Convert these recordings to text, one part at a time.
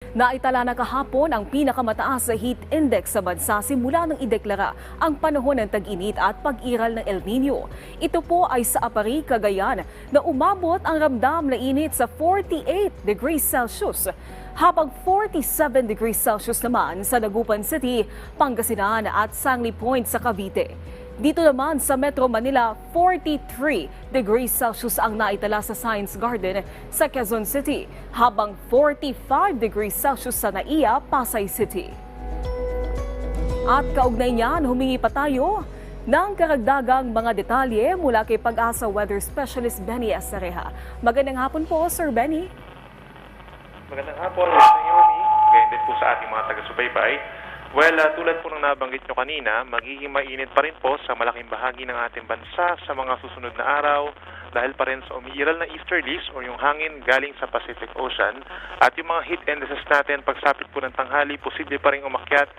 Naitala na kahapon ang pinakamataas na heat index sa bansa simula nang ideklara ang panahon ng tag-init at pag-iral ng El Nino. Ito po ay sa Apari, Cagayan, na umabot ang ramdam na init sa 48 degrees Celsius. Habang 47 degrees Celsius naman sa Dagupan City, Pangasinan at Sangley Point sa Cavite. Dito naman sa Metro Manila, 43 degrees Celsius ang naitala sa Science Garden sa Quezon City, habang 45 degrees Celsius sa Naiya, Pasay City. At kaugnay niyan, humingi pa tayo ng karagdagang mga detalye mula kay Pag-asa Weather Specialist Benny Estareja. Magandang hapon po, Sir Benny. Magandang hapon, Miss Naomi. Ganyan din po sa ating mga taga-subaybay. Well, tulad po ng nabanggit nyo kanina, magiging mainit pa rin po sa malaking bahagi ng ating bansa sa mga susunod na araw dahil pa rin sa umiiral na easterlies o yung hangin galing sa Pacific Ocean. At yung mga heat indices natin, pagsapit po ng tanghali, posible pa rin umakyat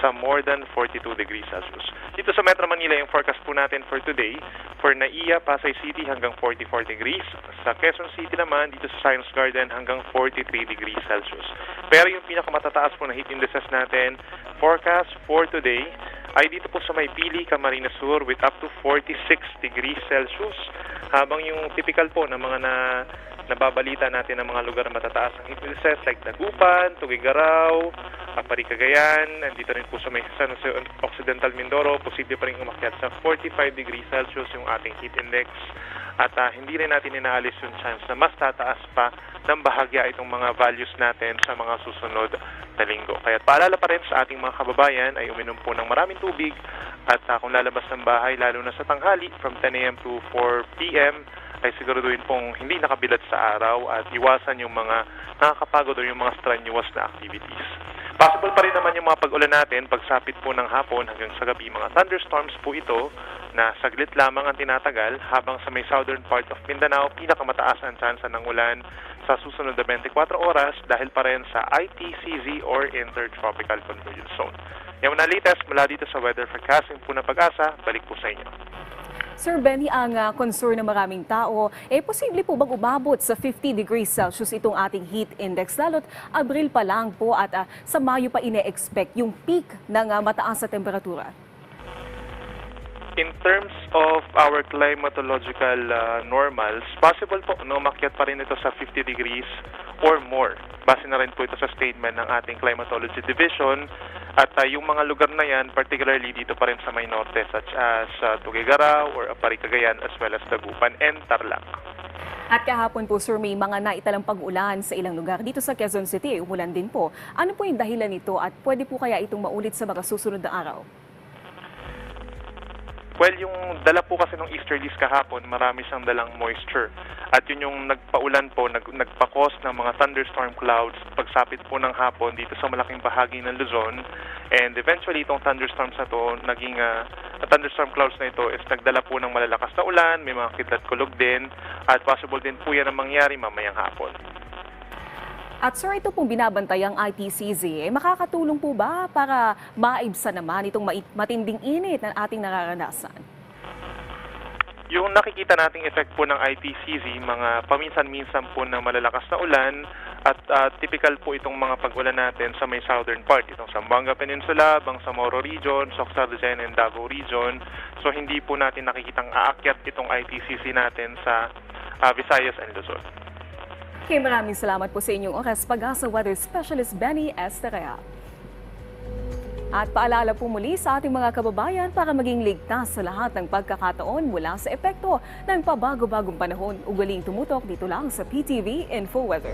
sa more than 42 degrees Celsius. Dito sa Metro Manila, yung forecast po natin for today, for Naiya, Pasay City hanggang 44 degrees. Sa Quezon City naman, dito sa Science Garden hanggang 43 degrees Celsius. Pero yung pinakamatataas po na heat indices natin, forecast for today, ay dito po sa Maypili, Camarines Sur with up to 46 degrees Celsius. Habang yung typical po na mga nababalita natin ng mga lugar na matataas ang heat indices like Dagupan, Tuguegarao, Apari, Cagayan, nandito rin po sa may San Jose Occidental Mindoro, posible pa rin umakyat sa 45 degrees Celsius yung ating heat index. At hindi rin natin inaalis yung chance na mas tataas pa ng bahagya itong mga values natin sa mga susunod na linggo. Kaya paalala pa rin sa ating mga kababayan ay uminom po ng maraming tubig at kung lalabas ng bahay, lalo na sa tanghali from 10 a.m. to 4 p.m., ay siguraduhin pong hindi nakabilad sa araw at iwasan yung mga nakakapagod o yung mga strenuous na activities. Possible pa rin naman yung mga pag-ulan natin pagsapit po ng hapon hanggang sa gabi. Mga thunderstorms po ito na saglit lamang ang tinatagal habang sa may southern part of Mindanao, pinakamataas ang tsansa ng ulan sa susunod na 24 oras dahil pa rin sa ITCZ or Intertropical Convergence Zone. Yung na latest mula dito sa weather forecasting po ng Pag-asa, balik po sa inyo. Sir Benny, ang concern ng maraming tao, posible po bang umabot sa 50 degrees Celsius itong ating heat index? Lalo't Abril pa lang po at sa Mayo pa ine-expect yung peak ng mataas na temperatura. In terms of our climatological normals, possible po na umakyat pa rin ito sa 50 degrees or more. Base na rin po ito sa statement ng ating Climatology Division. At yung mga lugar na yan, particularly dito pa rin sa may norte, such as Tuguegarao or Apari, Cagayan, as well as Dagupan and Tarlac. At kahapon po, sir, may mga naitalang pag-ulan sa ilang lugar. Dito sa Quezon City, umulan din po. Ano po yung dahilan nito at pwede po kaya itong maulit sa mga susunod na araw? Well, yung dala po kasi ng easterlies kahapon, marami siyang dalang moisture. At yun yung nagpaulan po, nagpa-cause ng mga thunderstorm clouds pagsapit po ng hapon dito sa malaking bahagi ng Luzon. And eventually, itong thunderstorms na to, thunderstorm clouds na ito is nagdala po ng malalakas na ulan, may mga kidlat kulog din, at possible din po yan ang mangyari mamayang hapon. At sir, ito pong binabantayang ITCZ, makakatulong po ba para maibsan naman itong matinding init na ating nararanasan? Yung nakikita nating effect po ng ITCZ, mga paminsan-minsan po na malalakas na ulan at typical po itong mga pag-ulan natin sa may southern part, itong Zamboanga Peninsula, Bangsamoro Region, Soxargen and Davao Region. So hindi po natin nakikitang aakyat itong ITCZ natin sa Visayas and Luzon. Okay, maraming salamat po sa inyong oras, Pag-asa Weather Specialist Benny Estareja. At paalala po muli sa ating mga kababayan para maging ligtas sa lahat ng pagkakataon mula sa epekto ng pabago-bagong panahon. Ugaling tumutok dito lang sa PTV Info Weather.